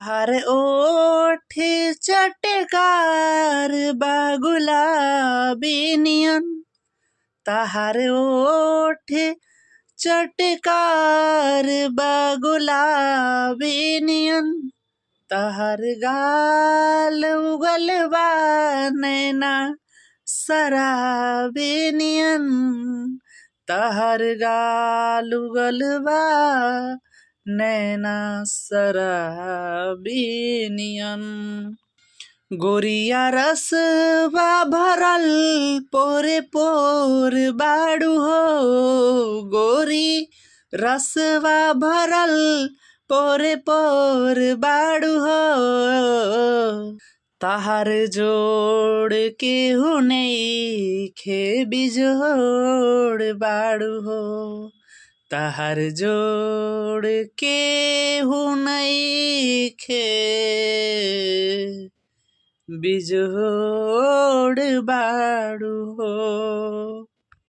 हर ओठ चटकार बा गुलाबी नियन, तहार ओठ चटकार बा गुलाबी नियन, तहर गाल उगल बा नैना शराबी नियन, तहर गाल उगल बा नैना शराबी नियन। गोरिया रसवा भरल पोरे पोर बाड़ू हो, गोरी रसवा भरल पोरे पोर बाड़ू हो, तहार जोड़ केहू नइखे बिजोड़ बाड़ू हो, तहार जोड़ केहू नइखे बिजोड़ बाड़ू हो।